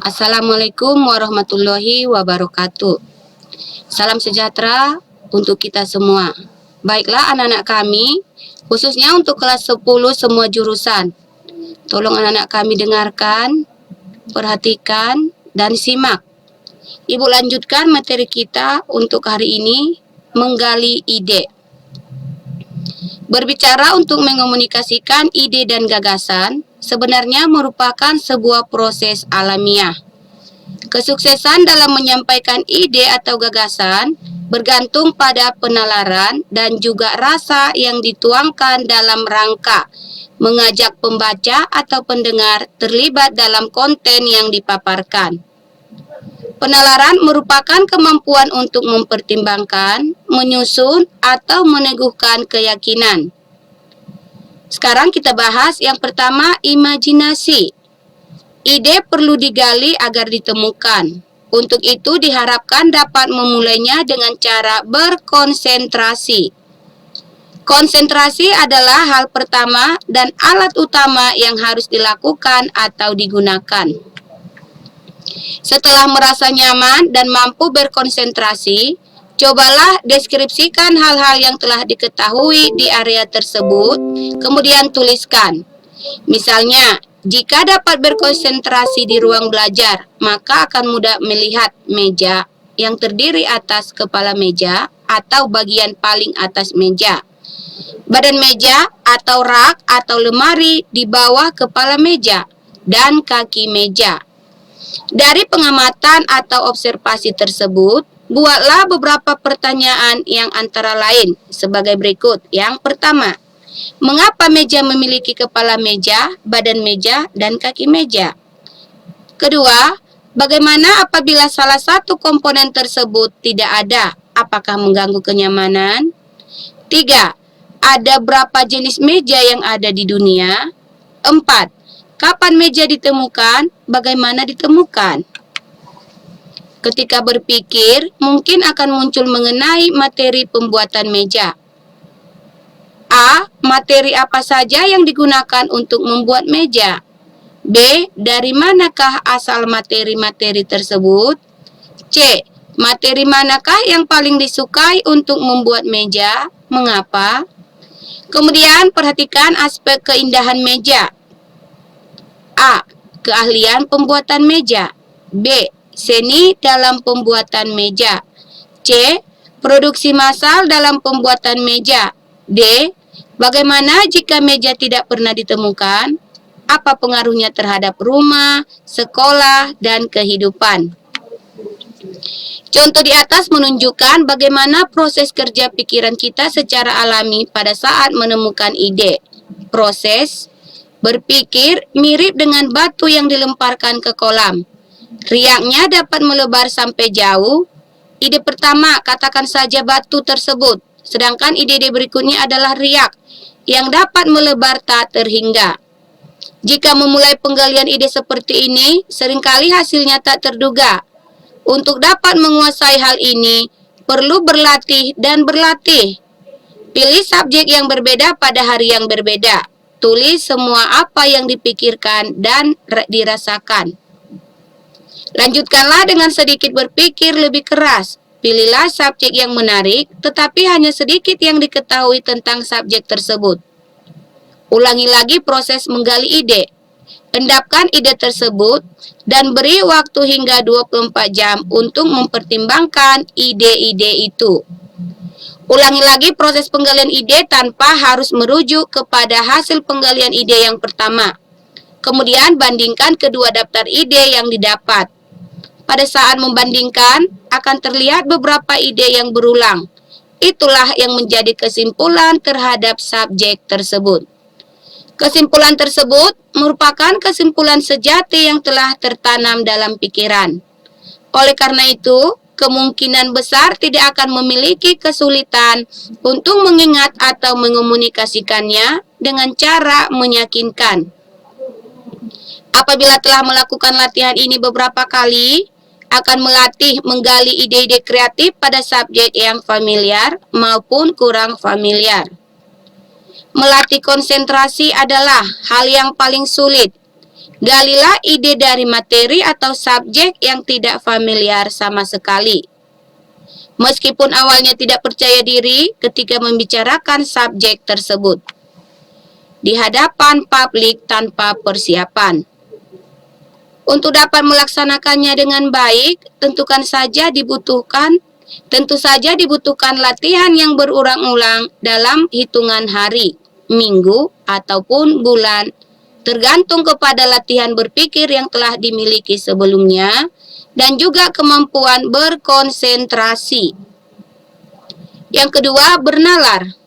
Assalamualaikum warahmatullahi wabarakatuh. Salam sejahtera untuk kita semua. Baiklah anak-anak kami, khususnya untuk kelas 10 semua jurusan. Tolong anak-anak kami dengarkan, perhatikan, dan simak. Ibu lanjutkan materi kita untuk hari ini, menggali ide. Berbicara untuk mengomunikasikan ide dan gagasan sebenarnya merupakan sebuah proses alamiah. Kesuksesan dalam menyampaikan ide atau gagasan bergantung pada penalaran dan juga rasa yang dituangkan dalam rangka mengajak pembaca atau pendengar terlibat dalam konten yang dipaparkan. Penalaran merupakan kemampuan untuk mempertimbangkan, menyusun, atau meneguhkan keyakinan. Sekarang kita bahas yang pertama, imajinasi. Ide perlu digali agar ditemukan. Untuk itu diharapkan dapat memulainya dengan cara berkonsentrasi. Konsentrasi adalah hal pertama dan alat utama yang harus dilakukan atau digunakan. Setelah merasa nyaman dan mampu berkonsentrasi, cobalah deskripsikan hal-hal yang telah diketahui di area tersebut, kemudian tuliskan. Misalnya, jika dapat berkonsentrasi di ruang belajar, maka akan mudah melihat meja yang terdiri atas kepala meja atau bagian paling atas meja, badan meja atau rak atau lemari di bawah kepala meja, dan kaki meja. Dari pengamatan atau observasi tersebut, buatlah beberapa pertanyaan yang antara lain sebagai berikut. Yang pertama, mengapa meja memiliki kepala meja, badan meja, dan kaki meja? Kedua, bagaimana apabila salah satu komponen tersebut tidak ada? Apakah mengganggu kenyamanan? Tiga, ada berapa jenis meja yang ada di dunia? Empat, kapan meja ditemukan? Bagaimana ditemukan? Ketika berpikir, mungkin akan muncul mengenai materi pembuatan meja. A. Materi apa saja yang digunakan untuk membuat meja? B. Dari manakah asal materi-materi tersebut? C. Materi manakah yang paling disukai untuk membuat meja? Mengapa? Kemudian perhatikan aspek keindahan meja. A. Keahlian pembuatan meja. B. Seni dalam pembuatan meja. C. Produksi massal dalam pembuatan meja. D. Bagaimana jika meja tidak pernah ditemukan? Apa pengaruhnya terhadap rumah, sekolah, dan kehidupan? Contoh di atas menunjukkan bagaimana proses kerja pikiran kita secara alami pada saat menemukan ide. Proses berpikir mirip dengan batu yang dilemparkan ke kolam. Riaknya dapat melebar sampai jauh. Ide pertama, katakan saja batu tersebut. Sedangkan ide-ide berikutnya adalah riak yang dapat melebar tak terhingga. Jika memulai penggalian ide seperti ini, seringkali hasilnya tak terduga. Untuk dapat menguasai hal ini, perlu berlatih dan berlatih. Pilih subjek yang berbeda pada hari yang berbeda. Tulis semua apa yang dipikirkan dan dirasakan. Lanjutkanlah dengan sedikit berpikir lebih keras. Pilihlah subjek yang menarik, tetapi hanya sedikit yang diketahui tentang subjek tersebut. Ulangi lagi proses menggali ide. Endapkan ide tersebut dan beri waktu hingga 24 jam untuk mempertimbangkan ide-ide itu. Ulangi lagi proses penggalian ide tanpa harus merujuk kepada hasil penggalian ide yang pertama. Kemudian bandingkan kedua daftar ide yang didapat. Pada saat membandingkan, akan terlihat beberapa ide yang berulang. Itulah yang menjadi kesimpulan terhadap subjek tersebut. Kesimpulan tersebut merupakan kesimpulan sejati yang telah tertanam dalam pikiran. Oleh karena itu, kemungkinan besar tidak akan memiliki kesulitan untuk mengingat atau mengomunikasikannya dengan cara meyakinkan. Apabila telah melakukan latihan ini beberapa kali, akan melatih menggali ide-ide kreatif pada subjek yang familiar maupun kurang familiar. Melatih konsentrasi adalah hal yang paling sulit. Galilah ide dari materi atau subjek yang tidak familiar sama sekali. Meskipun awalnya tidak percaya diri ketika membicarakan subjek tersebut di hadapan publik tanpa persiapan. Untuk dapat melaksanakannya dengan baik, tentu saja dibutuhkan latihan yang berulang-ulang dalam hitungan hari, minggu, ataupun bulan, tergantung kepada latihan berpikir yang telah dimiliki sebelumnya, dan juga kemampuan berkonsentrasi. Yang kedua, bernalar.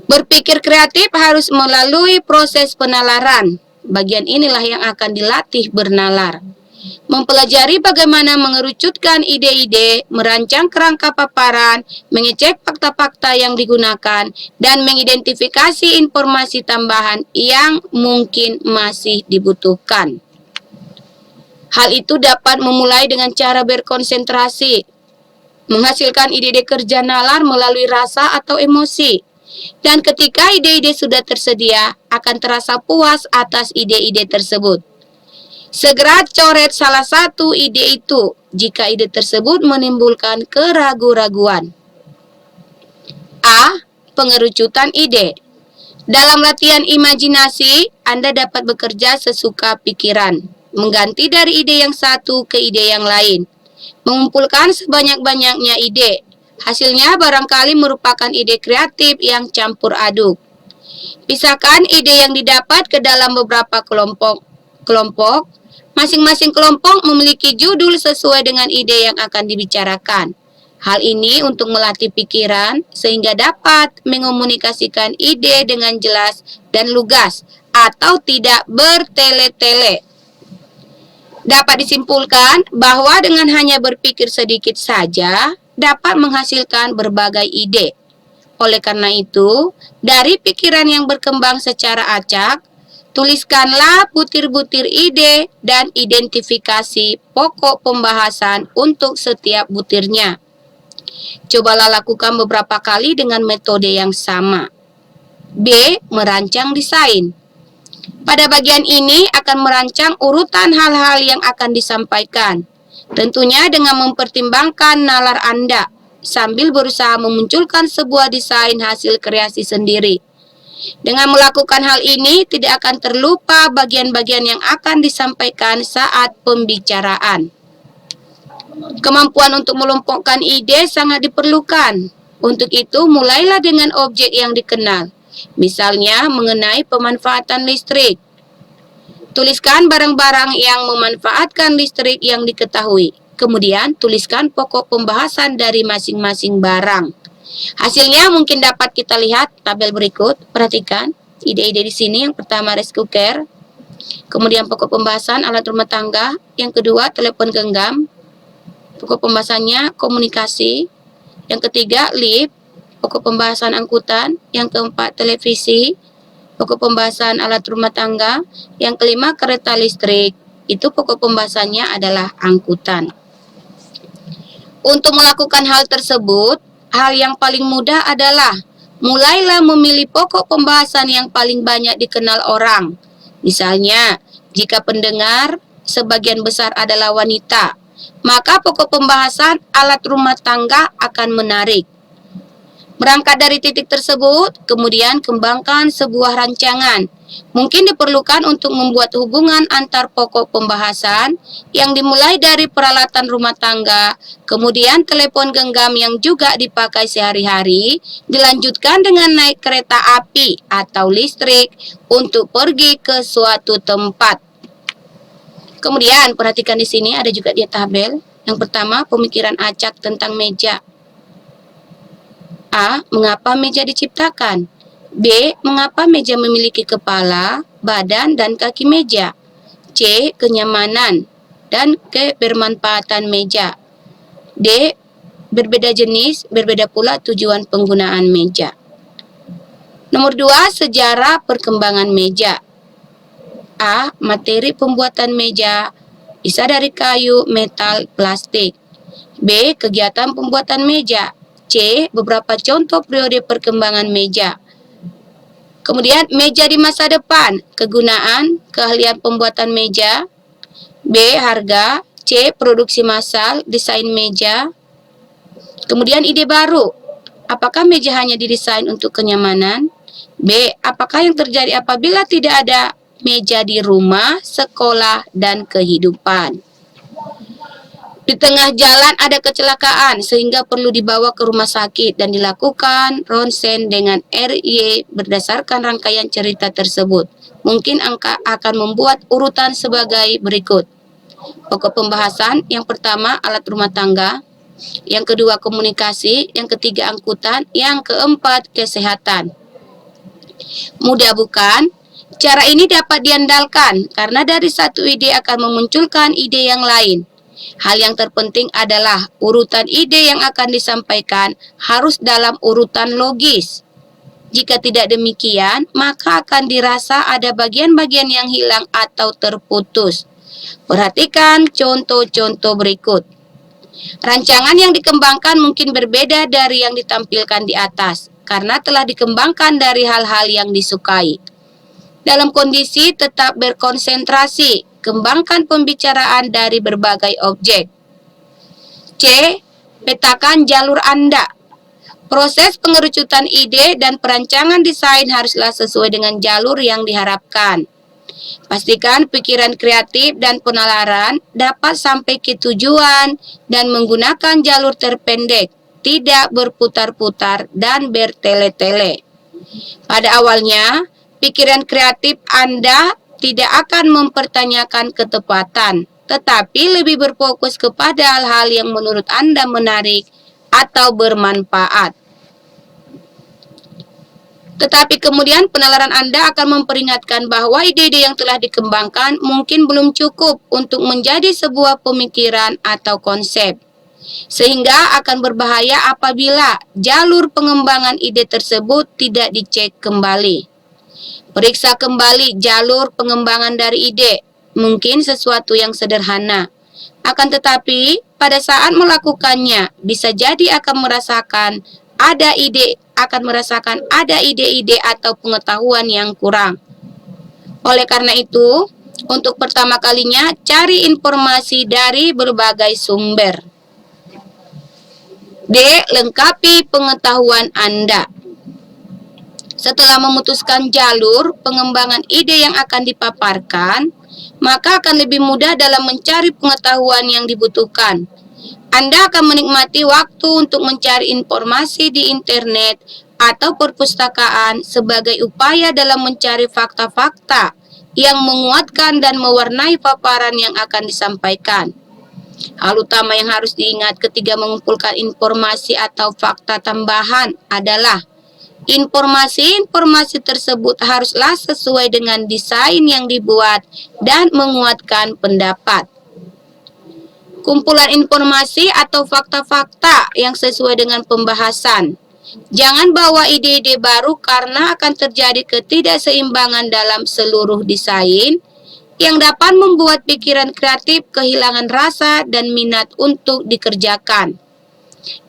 Berpikir kreatif harus melalui proses penalaran. Bagian inilah yang akan dilatih bernalar. Mempelajari bagaimana mengerucutkan ide-ide, merancang kerangka paparan, mengecek fakta-fakta yang digunakan, dan mengidentifikasi informasi tambahan yang mungkin masih dibutuhkan. Hal itu dapat memulai dengan cara berkonsentrasi, menghasilkan ide-ide kerja nalar melalui rasa atau emosi. Dan ketika ide-ide sudah tersedia, akan terasa puas atas ide-ide tersebut. Segera coret salah satu ide itu jika ide tersebut menimbulkan keraguan-raguan. A. Pengerucutan ide. Dalam latihan imajinasi, Anda dapat bekerja sesuka pikiran, mengganti dari ide yang satu ke ide yang lain, mengumpulkan sebanyak-banyaknya ide. Hasilnya barangkali merupakan ide kreatif yang campur aduk. Pisahkan ide yang didapat ke dalam beberapa kelompok. Masing-masing kelompok memiliki judul sesuai dengan ide yang akan dibicarakan. Hal ini untuk melatih pikiran sehingga dapat mengomunikasikan ide dengan jelas dan lugas atau tidak bertele-tele. Dapat disimpulkan bahwa dengan hanya berpikir sedikit saja dapat menghasilkan berbagai ide. Oleh karena itu, dari pikiran yang berkembang secara acak, tuliskanlah butir-butir ide dan identifikasi pokok pembahasan untuk setiap butirnya. Cobalah lakukan beberapa kali dengan metode yang sama. B. Merancang desain. Pada bagian ini akan merancang urutan hal-hal yang akan disampaikan. Tentunya dengan mempertimbangkan nalar Anda, sambil berusaha memunculkan sebuah desain hasil kreasi sendiri. Dengan melakukan hal ini, tidak akan terlupa bagian-bagian yang akan disampaikan saat pembicaraan. Kemampuan untuk melompokkan ide sangat diperlukan. Untuk itu, mulailah dengan objek yang dikenal. Misalnya, mengenai pemanfaatan listrik. Tuliskan barang-barang yang memanfaatkan listrik yang diketahui. Kemudian, tuliskan pokok pembahasan dari masing-masing barang. Hasilnya mungkin dapat kita lihat tabel berikut. Perhatikan ide-ide di sini. Yang pertama, rice cooker. Kemudian pokok pembahasan alat rumah tangga. Yang kedua, telepon genggam. Pokok pembahasannya komunikasi. Yang ketiga, lift. Pokok pembahasan angkutan. Yang keempat, televisi. Pokok pembahasan alat rumah tangga. Yang kelima, kereta listrik. Itu pokok pembahasannya adalah angkutan. Untuk melakukan hal tersebut, hal yang paling mudah adalah mulailah memilih pokok pembahasan yang paling banyak dikenal orang. Misalnya, jika pendengar sebagian besar adalah wanita, maka pokok pembahasan alat rumah tangga akan menarik. Berangkat dari titik tersebut, kemudian kembangkan sebuah rancangan. Mungkin diperlukan untuk membuat hubungan antar pokok pembahasan yang dimulai dari peralatan rumah tangga, kemudian telepon genggam yang juga dipakai sehari-hari, dilanjutkan dengan naik kereta api atau listrik untuk pergi ke suatu tempat. Kemudian perhatikan di sini ada juga dia tabel. Yang pertama, pemikiran acak tentang meja. A. Mengapa meja diciptakan? B. Mengapa meja memiliki kepala, badan, dan kaki meja? C. Kenyamanan dan kebermanfaatan meja. D. Berbeda jenis, berbeda pula tujuan penggunaan meja. Nomor 2. Sejarah perkembangan meja. A. Materi pembuatan meja bisa dari kayu, metal, plastik. B. Kegiatan pembuatan meja. C. Beberapa contoh periode perkembangan meja. Kemudian meja di masa depan, kegunaan, keahlian pembuatan meja. B. Harga. C. Produksi massal, desain meja. Kemudian ide baru, apakah meja hanya didesain untuk kenyamanan? B. Apakah yang terjadi apabila tidak ada meja di rumah, sekolah, dan kehidupan? Di tengah jalan ada kecelakaan sehingga perlu dibawa ke rumah sakit dan dilakukan ronsen dengan RY berdasarkan rangkaian cerita tersebut. Mungkin angka akan membuat urutan sebagai berikut. Pokok pembahasan, yang pertama alat rumah tangga, yang kedua komunikasi, yang ketiga angkutan, yang keempat kesehatan. Mudah bukan? Cara ini dapat diandalkan karena dari satu ide akan memunculkan ide yang lain. Hal yang terpenting adalah urutan ide yang akan disampaikan harus dalam urutan logis. Jika tidak demikian, maka akan dirasa ada bagian-bagian yang hilang atau terputus. Perhatikan contoh-contoh berikut. Rancangan yang dikembangkan mungkin berbeda dari yang ditampilkan di atas, karena telah dikembangkan dari hal-hal yang disukai. Dalam kondisi tetap berkonsentrasi, kembangkan pembicaraan dari berbagai objek. C. Petakan jalur Anda. Proses pengerucutan ide dan perancangan desain haruslah sesuai dengan jalur yang diharapkan. Pastikan pikiran kreatif dan penalaran dapat sampai ke tujuan dan menggunakan jalur terpendek, tidak berputar-putar dan bertele-tele. Pada awalnya, pikiran kreatif Anda tidak akan mempertanyakan ketepatan, tetapi lebih berfokus kepada hal-hal yang menurut Anda menarik atau bermanfaat. Tetapi kemudian penalaran Anda akan memperingatkan bahwa ide-ide yang telah dikembangkan mungkin belum cukup untuk menjadi sebuah pemikiran atau konsep. Sehingga akan berbahaya apabila jalur pengembangan ide tersebut tidak dicek kembali. Periksa kembali jalur pengembangan dari ide, mungkin sesuatu yang sederhana. Akan tetapi, pada saat melakukannya, bisa jadi akan merasakan ada ide-ide atau pengetahuan yang kurang. Oleh karena itu, untuk pertama kalinya, cari informasi dari berbagai sumber. D. Lengkapi pengetahuan Anda. Setelah memutuskan jalur pengembangan ide yang akan dipaparkan, maka akan lebih mudah dalam mencari pengetahuan yang dibutuhkan. Anda akan menikmati waktu untuk mencari informasi di internet atau perpustakaan sebagai upaya dalam mencari fakta-fakta yang menguatkan dan mewarnai paparan yang akan disampaikan. Hal utama yang harus diingat ketika mengumpulkan informasi atau fakta tambahan adalah informasi-informasi tersebut haruslah sesuai dengan desain yang dibuat dan menguatkan pendapat. Kumpulan informasi atau fakta-fakta yang sesuai dengan pembahasan. Jangan bawa ide-ide baru karena akan terjadi ketidakseimbangan dalam seluruh desain yang dapat membuat pikiran kreatif kehilangan rasa dan minat untuk dikerjakan.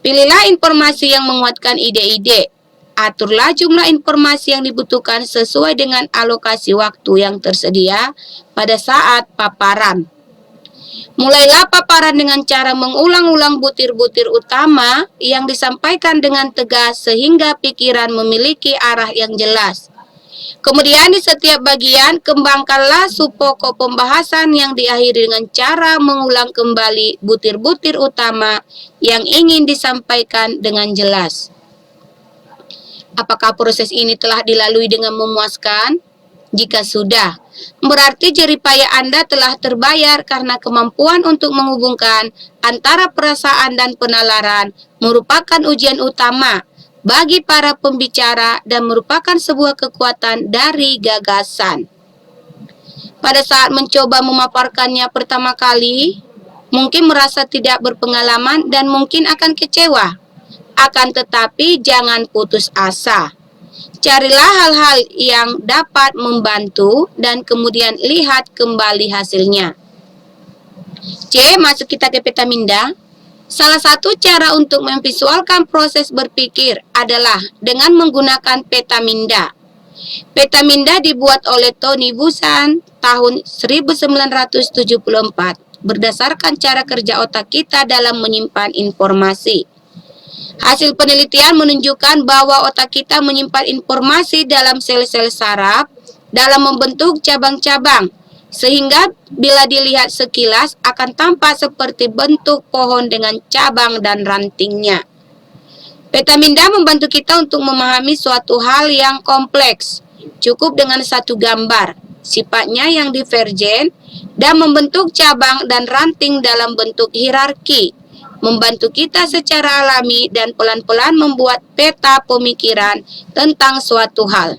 Pilihlah informasi yang menguatkan ide-ide. Aturlah jumlah informasi yang dibutuhkan sesuai dengan alokasi waktu yang tersedia pada saat paparan. Mulailah paparan dengan cara mengulang-ulang butir-butir utama yang disampaikan dengan tegas sehingga pikiran memiliki arah yang jelas. Kemudian di setiap bagian, kembangkanlah subpokok pembahasan yang diakhiri dengan cara mengulang kembali butir-butir utama yang ingin disampaikan dengan jelas. Apakah proses ini telah dilalui dengan memuaskan? Jika sudah, berarti jeripaya Anda telah terbayar karena kemampuan untuk menghubungkan antara perasaan dan penalaran merupakan ujian utama bagi para pembicara dan merupakan sebuah kekuatan dari gagasan. Pada saat mencoba memaparkannya pertama kali, mungkin merasa tidak berpengalaman dan mungkin akan kecewa. Akan tetapi jangan putus asa. Carilah hal-hal yang dapat membantu dan kemudian lihat kembali hasilnya. C. Masuk kita ke peta minda. Salah satu cara untuk memvisualkan proses berpikir adalah dengan menggunakan peta minda. Peta Minda dibuat oleh Tony Buzan tahun 1974 berdasarkan cara kerja otak kita dalam menyimpan informasi. Hasil penelitian menunjukkan bahwa otak kita menyimpan informasi dalam sel-sel saraf dalam membentuk cabang-cabang, sehingga bila dilihat sekilas akan tampak seperti bentuk pohon dengan cabang dan rantingnya. Peta Minda membantu kita untuk memahami suatu hal yang kompleks. Cukup dengan satu gambar, sifatnya yang divergen, dan membentuk cabang dan ranting dalam bentuk hierarki, membantu kita secara alami dan pelan-pelan membuat peta pemikiran tentang suatu hal.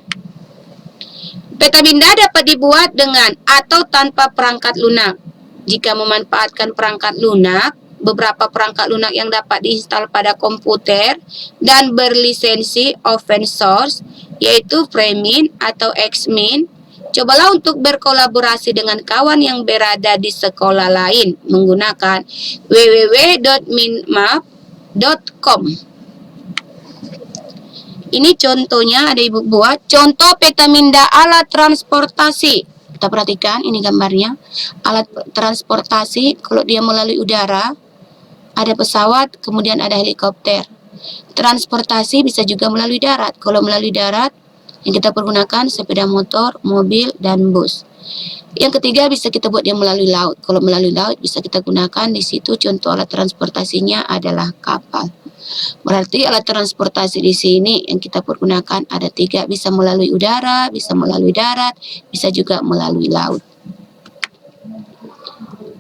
Peta Minda dapat dibuat dengan atau tanpa perangkat lunak. Jika memanfaatkan perangkat lunak, beberapa perangkat lunak yang dapat diinstal pada komputer dan berlisensi open source, yaitu Freemint atau Xmint. Cobalah untuk berkolaborasi dengan kawan yang berada di sekolah lain menggunakan www.mintmap.com. Ini contohnya, ada ibu buat contoh peta Minda alat transportasi. Kita perhatikan ini gambarnya. Alat transportasi, kalau dia melalui udara, ada pesawat, kemudian ada helikopter. Transportasi bisa juga melalui darat. Kalau melalui darat, yang kita pergunakan sepeda motor, mobil, dan bus. Yang ketiga bisa kita buat dia melalui laut. Kalau melalui laut bisa kita gunakan di situ, contoh alat transportasinya adalah kapal. Berarti alat transportasi di sini yang kita pergunakan ada 3, bisa melalui udara, bisa melalui darat, bisa juga melalui laut.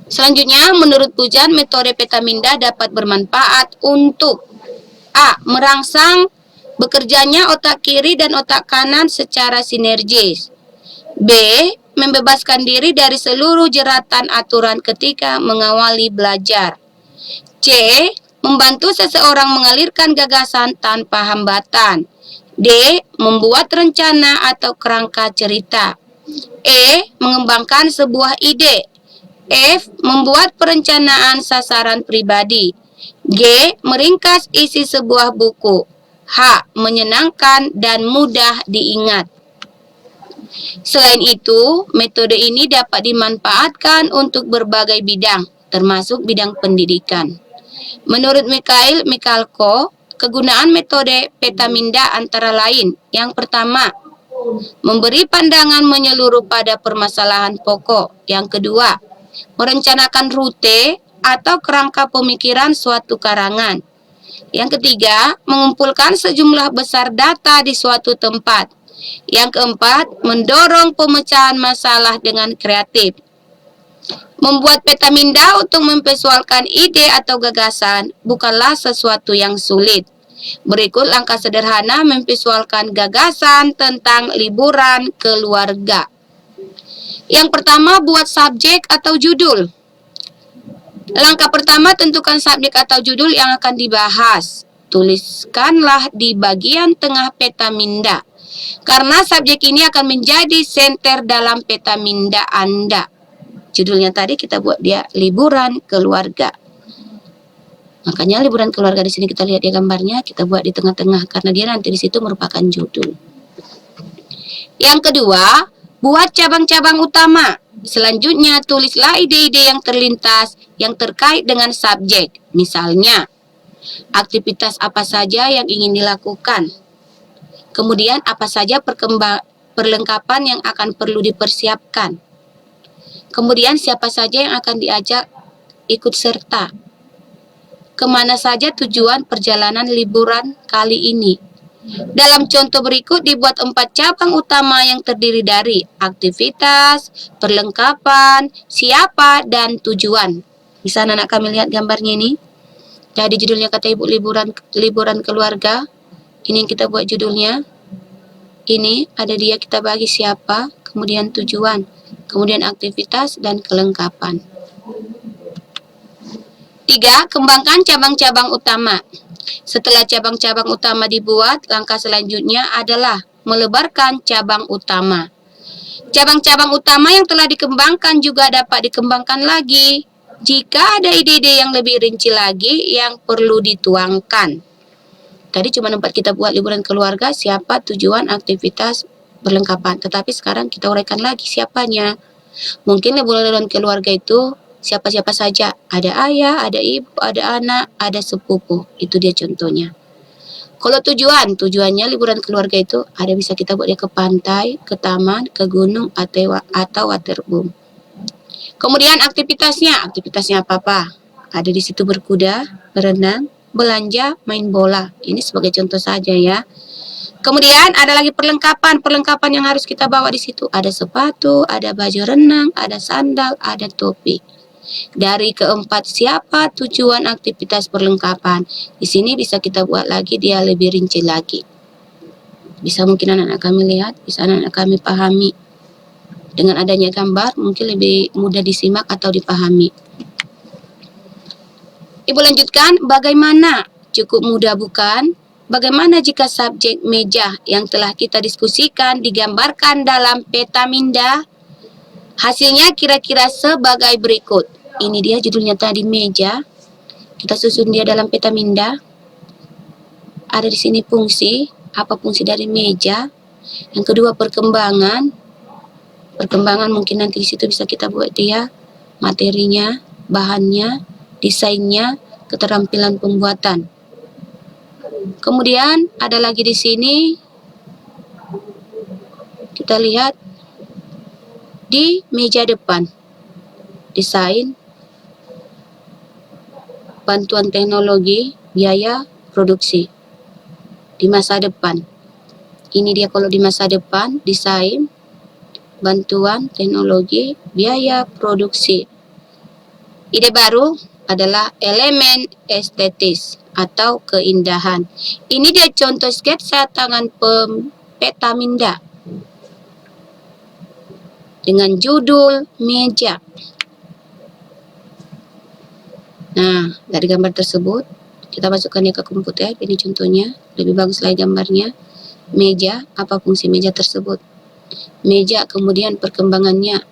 Selanjutnya, menurut Buzan, metode peta Minda dapat bermanfaat untuk A. Merangsang bekerjanya otak kiri dan otak kanan secara sinergis. B. Membebaskan diri dari seluruh jeratan aturan ketika mengawali belajar. C. Membantu seseorang mengalirkan gagasan tanpa hambatan. D. Membuat rencana atau kerangka cerita. E. Mengembangkan sebuah ide. F. Membuat perencanaan sasaran pribadi. G. Meringkas isi sebuah buku. H. Menyenangkan dan mudah diingat. Selain itu, metode ini dapat dimanfaatkan untuk berbagai bidang, termasuk bidang pendidikan. Menurut Mikhail Mikhalko, kegunaan metode peta Minda antara lain: yang pertama, memberi pandangan menyeluruh pada permasalahan pokok. Yang kedua, merencanakan rute atau kerangka pemikiran suatu karangan. Yang ketiga, mengumpulkan sejumlah besar data di suatu tempat. Yang keempat, mendorong pemecahan masalah dengan kreatif. Membuat peta Minda untuk memvisualkan ide atau gagasan bukanlah sesuatu yang sulit. Berikut langkah sederhana memvisualkan gagasan tentang liburan keluarga. Yang pertama, buat subjek atau judul. Langkah pertama, tentukan subjek atau judul yang akan dibahas. Tuliskanlah di bagian tengah peta Minda, karena subjek ini akan menjadi senter dalam peta Minda Anda. Judulnya tadi kita buat dia liburan keluarga. Makanya liburan keluarga di sini kita lihat ya gambarnya, kita buat di tengah-tengah karena dia nanti di situ merupakan judul. Yang kedua, buat cabang-cabang utama. Selanjutnya, tulislah ide-ide yang terlintas yang terkait dengan subjek. Misalnya, aktivitas apa saja yang ingin dilakukan. Kemudian, apa saja perlengkapan yang akan perlu dipersiapkan. Kemudian, siapa saja yang akan diajak ikut serta. Kemana saja tujuan perjalanan liburan kali ini. Dalam contoh berikut dibuat 4 cabang utama yang terdiri dari aktivitas, perlengkapan, siapa, dan tujuan. Bisa anak kami lihat gambarnya ini. Jadi judulnya kata ibu liburan keluarga. Ini yang kita buat judulnya. Ini ada dia, kita bagi siapa, kemudian tujuan, kemudian aktivitas dan kelengkapan. 3. Kembangkan cabang-cabang utama. Setelah cabang-cabang utama dibuat, langkah selanjutnya adalah melebarkan cabang utama. Cabang-cabang utama yang telah dikembangkan juga dapat dikembangkan lagi jika ada ide-ide yang lebih rinci lagi yang perlu dituangkan. Tadi cuma 4 kita buat liburan keluarga, siapa, tujuan, aktivitas, perlengkapan. Tetapi sekarang kita uraikan lagi siapanya. Mungkin lebulan keluarga itu siapa-siapa saja. Ada ayah, ada ibu, ada anak, ada sepupu. Itu dia contohnya. Kalau tujuannya liburan keluarga itu ada bisa kita buat dia ke pantai, ke taman, ke gunung, atau waterboom. Kemudian aktivitasnya apa-apa. Ada di situ berkuda, berenang, belanja, main bola. Ini sebagai contoh saja ya. Kemudian ada lagi perlengkapan yang harus kita bawa di situ. Ada sepatu, ada baju renang, ada sandal, ada topi. Dari keempat siapa tujuan aktivitas perlengkapan. Di sini bisa kita buat lagi dia lebih rinci lagi. Bisa mungkin anak-anak kami lihat, bisa anak-anak kami pahami. Dengan adanya gambar mungkin lebih mudah disimak atau dipahami. Ibu lanjutkan, bagaimana? Cukup mudah bukan? Bagaimana jika subjek meja yang telah kita diskusikan digambarkan dalam peta minda? Hasilnya kira-kira sebagai berikut. Ini dia judulnya tadi meja. Kita susun dia dalam peta minda. Ada di sini fungsi. Apa fungsi dari meja? Yang kedua perkembangan. Perkembangan mungkin nanti di situ bisa kita buat dia materinya, bahannya, desainnya, keterampilan pembuatan. Kemudian ada lagi di sini kita lihat di meja depan. Desain, bantuan teknologi, biaya produksi. Di masa depan. Ini dia kalau di masa depan, desain, bantuan teknologi, biaya produksi. Ide baru adalah elemen estetis atau keindahan. Ini dia contoh sketsa tangan peta minda dengan judul meja. Nah, dari gambar tersebut kita masukkannya ke komputer. Ini contohnya, lebih bagus lagi gambarnya. Meja, apa fungsi meja tersebut? Meja, kemudian perkembangannya.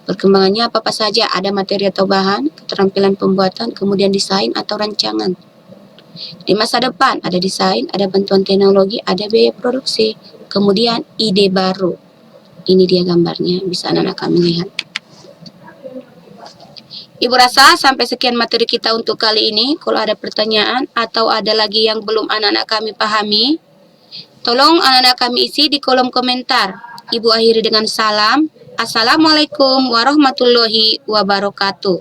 Perkembangannya apa saja? Ada materi atau bahan, keterampilan pembuatan, kemudian desain atau rancangan. Di masa depan ada desain, ada bantuan teknologi, ada biaya produksi, kemudian ide baru. Ini dia gambarnya, bisa anak-anak kami lihat. Ibu rasa sampai sekian materi kita untuk kali ini. Kalau ada pertanyaan atau ada lagi yang belum anak-anak kami pahami, tolong anak-anak kami isi di kolom komentar. Ibu akhiri dengan salam. Assalamualaikum warahmatullahi wabarakatuh.